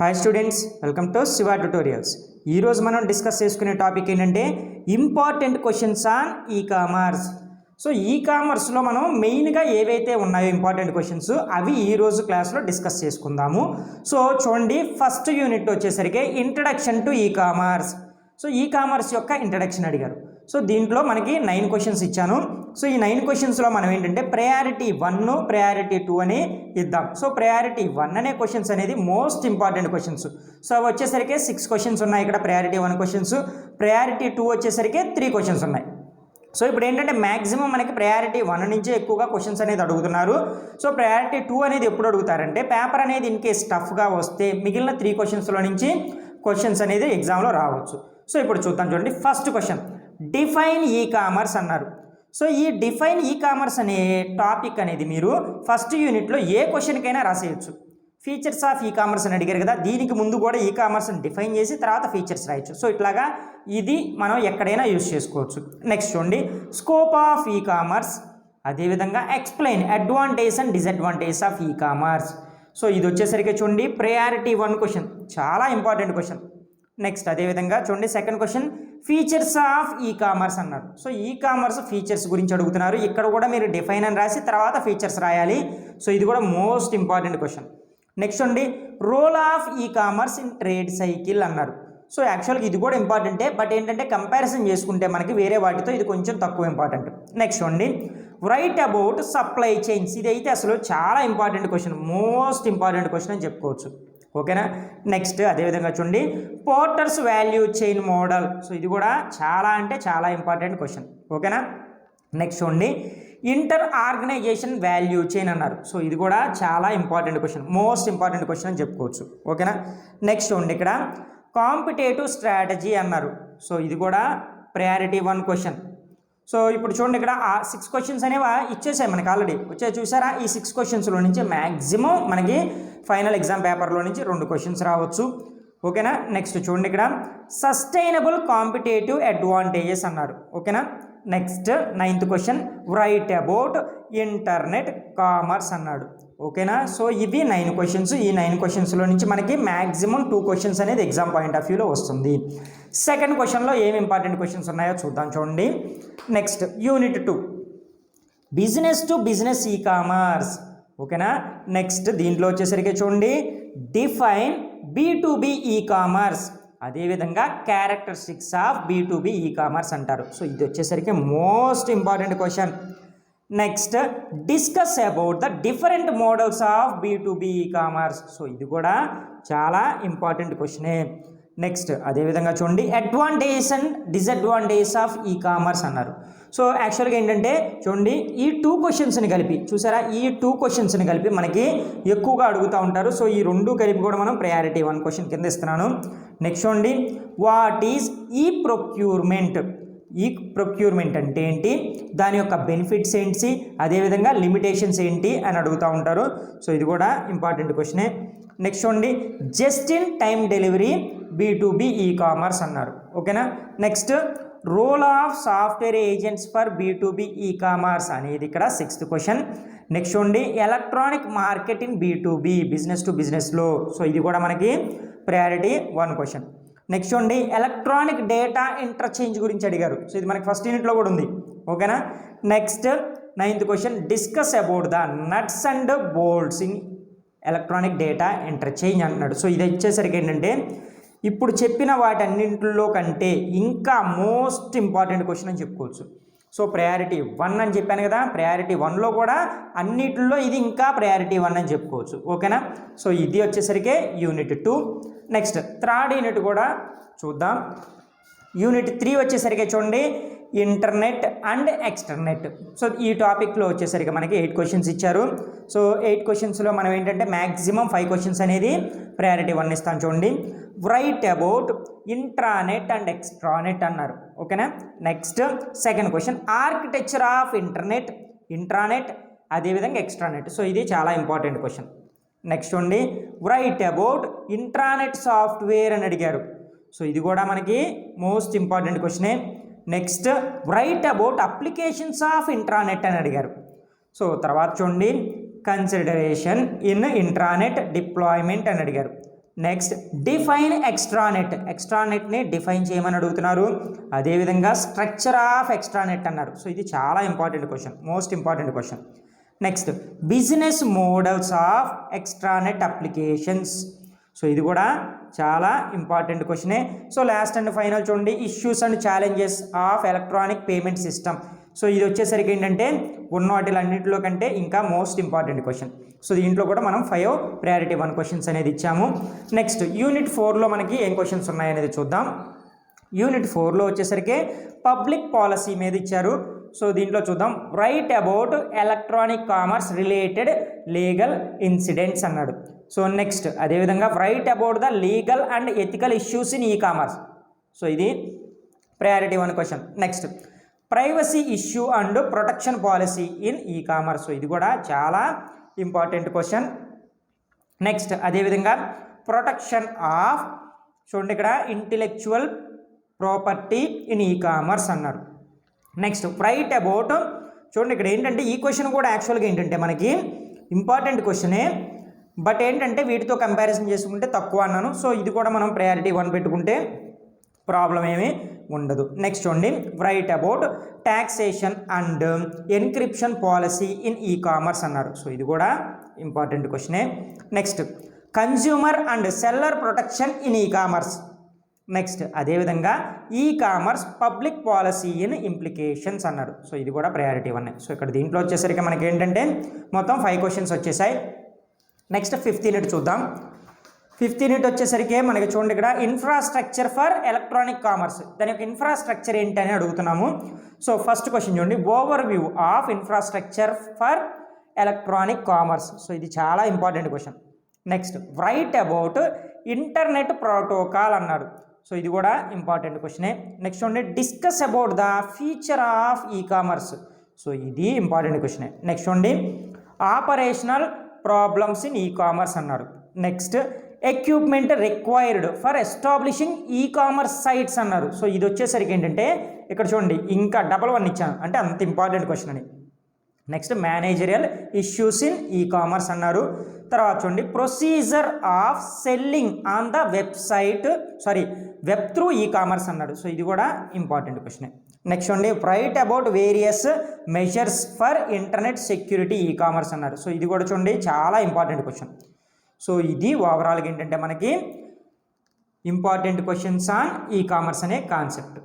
Hi students, welcome to Shiva tutorials. ఈరోజు మనం discuss చేసుకునే టాపిక్ ఏంటంటే ఇంపార్టెంట్ క్వశ్చన్స్ ఆన్ ఈ కామర్స్. సో ఈ కామర్స్లో మనం మెయిన్గా ఏవైతే ఉన్నాయో ఇంపార్టెంట్ క్వశ్చన్స్ అవి ఈరోజు క్లాస్లో డిస్కస్ చేసుకుందాము. సో చూడండి, ఫస్ట్ యూనిట్ వచ్చేసరికి ఇంట్రడక్షన్ టు ఈ కామర్స్. సో ఈ కామర్స్ యొక్క ఇంట్రడక్షన్ అడిగారు. సో దీంట్లో మనకి 9 క్వశ్చన్స్ ఇచ్చాను. సో ఈ 9 క్వశ్చన్స్లో మనం ఏంటంటే ప్రయారిటీ 1, ప్రయారిటీ 2 అని ఇద్దాం. సో ప్రయారిటీ 1 అనే క్వశ్చన్స్ అనేది మోస్ట్ ఇంపార్టెంట్ క్వశ్చన్స్. సో అవి వచ్చేసరికి 6 క్వశ్చన్స్ ఉన్నాయి ఇక్కడ ప్రయారిటీ 1 క్వశ్చన్స్. ప్రయారిటీ 2 వచ్చేసరికి 3 క్వశ్చన్స్ ఉన్నాయి. సో ఇప్పుడు ఏంటంటే మ్యాక్సిమం మనకి ప్రయారిటీ 1 నుంచే ఎక్కువగా క్వశ్చన్స్ అనేది అడుగుతున్నారు. సో ప్రయారిటీ 2 అనేది ఎప్పుడు అడుగుతారంటే పేపర్ అనేది ఇన్ కేస్ టఫ్గా వస్తే మిగిలిన 3 క్వశ్చన్స్లో నుంచి క్వశ్చన్స్ అనేది ఎగ్జామ్లో రావచ్చు. సో ఇప్పుడు చూద్దాం. చూడండి, ఫస్ట్ క్వశ్చన్ డిఫైన్ ఈ కామర్స్ అన్నారు. సో ఈ డిఫైన్ ఈ కామర్స్ అనే టాపిక్ అనేది మీరు ఫస్ట్ యూనిట్లో ఏ క్వశ్చన్కైనా రాసేయచ్చు. ఫీచర్స్ ఆఫ్ ఈ కామర్స్ అని అడిగారు కదా, దీనికి ముందు కూడా ఈ కామర్స్ని డిఫైన్ చేసి తర్వాత ఫీచర్స్ రాయొచ్చు. సో ఇట్లాగా ఇది మనం ఎక్కడైనా యూజ్ చేసుకోవచ్చు. నెక్స్ట్ చూడండి, స్కోప్ ఆఫ్ ఈ కామర్స్, అదేవిధంగా explain advantage and disadvantage of e commerce. So ఇది వచ్చేసరికి చూడండి ప్రయారిటీ 1 క్వశ్చన్, చాలా ఇంపార్టెంట్ క్వశ్చన్. నెక్స్ట్ అదేవిధంగా చూడండి second question features of e commerce అన్నారు. సో ఈ కామర్స్ ఫీచర్స్ గురించి అడుగుతున్నారు. ఇక్కడ కూడా మీరు డిఫైన్ అని రాసి తర్వాత ఫీచర్స్ రాయాలి. సో ఇది కూడా మోస్ట్ ఇంపార్టెంట్ క్వశ్చన్. నెక్స్ట్ అండి role of e commerce in trade cycle అన్నారు. సో యాక్చువల్గా ఇది కూడా ఇంపార్టెంటే, బట్ ఏంటంటే కంపారిజన్ చేసుకుంటే మనకి వేరే వాటితో ఇది కొంచెం తక్కువ ఇంపార్టెంట్. నెక్స్ట్ అండి రైట్ అబౌట్ సప్లై చైన్స్. ఇది అయితే అసలు చాలా important question, most important question అని చెప్పుకోవచ్చు. ఓకేనా. నెక్స్ట్ అదేవిధంగా చూడండి porters value chain model. So ఇది కూడా చాలా అంటే చాలా ఇంపార్టెంట్ క్వశ్చన్. ఓకేనా. నెక్స్ట్ చూడండి ఇంటర్ ఆర్గనైజేషన్ వాల్యూ చైన్ అన్నారు. సో ఇది కూడా చాలా important question, most important question అని చెప్పుకోవచ్చు. ఓకేనా. నెక్స్ట్ చూడండి ఇక్కడ కాంపిటేటివ్ స్ట్రాటజీ అన్నారు. సో ఇది కూడా ప్రయారిటీ 1 క్వశ్చన్. సో ఇప్పుడు చూడండి ఇక్కడ 6 క్వశ్చన్స్ అనేవి ఇచ్చేసాయి మనకి ఆల్రెడీ వచ్చాయి చూసారా. ఈ 6 క్వశ్చన్స్లో నుంచి మ్యాక్సిమం మనకి ఫైనల్ ఎగ్జామ్ పేపర్లో నుంచి 2 క్వశ్చన్స్ రావచ్చు. ఓకేనా. నెక్స్ట్ చూడండి ఇక్కడ సస్టైనబుల్ కాంపిటేటివ్ అడ్వాంటేజెస్ అన్నారు. ఓకేనా. Next 9th question right about internet commerce అన్నాడు. ఓకేనా. సో ఇవి 9 క్వశ్చన్స్. ఈ 9 క్వశ్చన్స్లో నుంచి మనకి మ్యాక్సిమం 2 క్వశ్చన్స్ అనేది ఎగ్జామ్ పాయింట్ ఆఫ్ వ్యూలో వస్తుంది. సెకండ్ క్వశ్చన్లో ఏమి ఇంపార్టెంట్ క్వశ్చన్స్ ఉన్నాయో చూద్దాం. చూడండి next unit 2 business to business e commerce. ఓకేనా. నెక్స్ట్ దీంట్లో వచ్చేసరికి చూడండి డిఫైన్ B2B ఈ కామర్స్, అదేవిధంగా characteristics of B2B e commerce అంటారు. సో ఇది వచ్చేసరికి most important question. Next discuss about the different models of B2B e commerce. So ఇది కూడా చాలా ఇంపార్టెంట్ క్వశ్చనే. నెక్స్ట్ అదేవిధంగా చూడండి advantage and disadvantage of e commerce అన్నారు. సో యాక్చువల్గా ఏంటంటే చూడండి ఈ 2 క్వశ్చన్స్ని కలిపి చూసారా, ఈ 2 క్వశ్చన్స్ని కలిపి మనకి ఎక్కువగా అడుగుతూ ఉంటారు. సో ఈ 2 కలిపి కూడా మనం ప్రయారిటీ 1 క్వశ్చన్ కింద ఇస్తున్నాను. నెక్స్ట్ చూడండి వాట్ ఈజ్ ఈ ప్రొక్యూర్మెంట్. ఈ ప్రొక్యూర్మెంట్ అంటే ఏంటి, దాని యొక్క బెనిఫిట్స్ ఏంటి, అదేవిధంగా లిమిటేషన్స్ ఏంటి అని అడుగుతూ ఉంటారు. సో ఇది కూడా ఇంపార్టెంట్ క్వశ్చనే. నెక్స్ట్ చూడండి just in time delivery B2B e commerce అన్నారు. ఓకేనా. Next role of software agents for B2B e commerce అనేది ఇక్కడ 6th క్వశ్చన్. నెక్స్ట్ చూడండి electronic marketing B2B business to బిజినెస్లో. సో ఇది కూడా మనకి ప్రయారిటీ 1 క్వశ్చన్. నెక్స్ట్ చూడండి ఎలక్ట్రానిక్ డేటా ఇంటర్చేంజ్ గురించి అడిగారు. సో ఇది మనకి ఫస్ట్ యూనిట్లో కూడా ఉంది. ఓకేనా. Next 9th question discuss about the nuts and bolts in electronic data interchange అన్నాడు. సో ఇది వచ్చేసరికి ఏంటంటే ఇప్పుడు చెప్పిన వాటన్నింటిలో కంటే ఇంకా మోస్ట్ ఇంపార్టెంట్ క్వశ్చన్ అని చెప్పుకోవచ్చు. సో ప్రయారిటీ 1 అని చెప్పాను కదా, ప్రయారిటీ 1లో కూడా అన్నిటిలో ఇది ఇంకా ప్రయారిటీ 1 అని చెప్పుకోవచ్చు. ఓకేనా. సో ఇది వచ్చేసరికి యూనిట్ 2. నెక్స్ట్ థర్డ్ యూనిట్ కూడా చూద్దాం. యూనిట్ 3 వచ్చేసరికి చూడండి ఇంటర్నెట్ అండ్ ఎక్స్టర్నెట్. సో ఈ టాపిక్లో వచ్చేసరికి మనకి 8 క్వశ్చన్స్ ఇచ్చారు. సో 8 క్వశ్చన్స్లో మనం ఏంటంటే మ్యాక్సిమం 5 క్వశ్చన్స్ అనేది ప్రయారిటీ 1 ఇస్తాను. చూడండి right about intranet and extranet అన్నారు. ఓకేనా. Next second question architecture of internet, intranet, అదేవిధంగా ఎక్స్ట్రానెట్. సో ఇది చాలా ఇంపార్టెంట్ క్వశ్చన్. నెక్స్ట్ చూడండి రైట్ అబౌట్ ఇంట్రానెట్ సాఫ్ట్వేర్ అని అడిగారు. సో ఇది కూడా మనకి మోస్ట్ ఇంపార్టెంట్ క్వశ్చనే. Next right about applications of intranet అని అడిగారు. సో తర్వాత చూడండి కన్సిడరేషన్ ఇన్ ఇంట్రానెట్ డిప్లాయ్మెంట్ అని అడిగారు. నెక్స్ట్ డిఫైన్ ఎక్స్ట్రానెట్ని డిఫైన్ చేయమని అడుగుతున్నారు. అదేవిధంగా స్ట్రక్చర్ ఆఫ్ ఎక్స్ట్రానెట్ అన్నారు. సో ఇది చాలా important question, most important question. Next business models of extranet applications. So ఇది కూడా చాలా ఇంపార్టెంట్ క్వశ్చనే. సో లాస్ట్ అండ్ ఫైనల్ చూడండి, issues and challenges of electronic payment system. So ఇది వచ్చేసరికి ఏంటంటే ఉన్న వాటిలన్నింటిలో కంటే ఇంకా మోస్ట్ ఇంపార్టెంట్ క్వశ్చన్. సో దీంట్లో కూడా మనం 5 ప్రయారిటీ 1 క్వశ్చన్స్ అనేది ఇచ్చాము. నెక్స్ట్ యూనిట్ 4లో మనకి ఏం క్వశ్చన్స్ ఉన్నాయనేది చూద్దాం. యూనిట్ 4లో వచ్చేసరికి పబ్లిక్ పాలసీ మీద ఇచ్చారు. సో దీంట్లో చూద్దాం, right about electronic commerce related legal incidents అన్నాడు. సో నెక్స్ట్ అదేవిధంగా right about the legal and ethical issues in e commerce. So ఇది priority 1 question. Next privacy issue and protection policy in e commerce. So ఇది కూడా చాలా important question. Next అదేవిధంగా protection of, చూడండి ఇక్కడ intellectual property in e commerce అన్నారు. Next right about, చూడండి ఇక్కడ ఏంటంటే ఈ క్వశ్చన్ కూడా యాక్చువల్గా ఏంటంటే మనకి ఇంపార్టెంట్ క్వశ్చనే, బట్ ఏంటంటే వీటితో కంపారిజన్ చేసుకుంటే తక్కువ అన్నాను. సో ఇది కూడా మనం ప్రయారిటీ 1 పెట్టుకుంటే ప్రాబ్లం ఏమీ ఉండదు. నెక్స్ట్ చూడండి, right about taxation and encryption policy in e commerce అన్నారు. సో ఇది కూడా ఇంపార్టెంట్ క్వశ్చనే. Next consumer and seller protection in e commerce. Next అదేవిధంగా e commerce public policy in implications అన్నారు. సో ఇది కూడా ప్రయారిటీ 1. సో ఇక్కడ దీంట్లో వచ్చేసరికి మనకి ఏంటంటే మొత్తం 5 క్వశ్చన్స్ వచ్చేసాయి. నెక్స్ట్ 5th యూనిట్ చూద్దాం. 5th యూనిట్ వచ్చేసరికి మనకి చూడండి ఇక్కడ ఇన్ఫ్రాస్ట్రక్చర్ ఫర్ ఎలక్ట్రానిక్ కామర్స్. దాని యొక్క ఇన్ఫ్రాస్ట్రక్చర్ ఏంటి అని అడుగుతున్నాము. సో ఫస్ట్ క్వశ్చన్ చూడండి, overview of infrastructure for electronic commerce. So ఇది చాలా important question. Next right about internet protocol అన్నాడు. సో ఇది కూడా ఇంపార్టెంట్ క్వశ్చనే. నెక్స్ట్ చూడండి, discuss about the future of e commerce. So ఇది ఇంపార్టెంట్ క్వశ్చనే. నెక్స్ట్ చూడండి, operational problems in e commerce అన్నారు. Next equipment required for establishing e commerce sites అన్నారు. సో ఇది వచ్చేసరికి ఏంటంటే ఇక్కడ చూడండి ఇంకా 1 ఇచ్చాను, అంటే అంత ఇంపార్టెంట్ క్వశ్చన్ అని. Next managerial issues in e commerce అన్నారు. తర్వాత చూడండి, procedure of selling on the web through e commerce అన్నాడు. సో ఇది కూడా ఇంపార్టెంట్ క్వశ్చన్. నెక్స్ట్ చూడండి, right about various measures for internet security ఈ కామర్స్ అన్నారు. సో ఇది కూడా చూడండి చాలా ఇంపార్టెంట్ క్వశ్చన్. సో ఇది ఓవరాల్గా ఏంటంటే మనకి important questions on e commerce అనే కాన్సెప్ట్.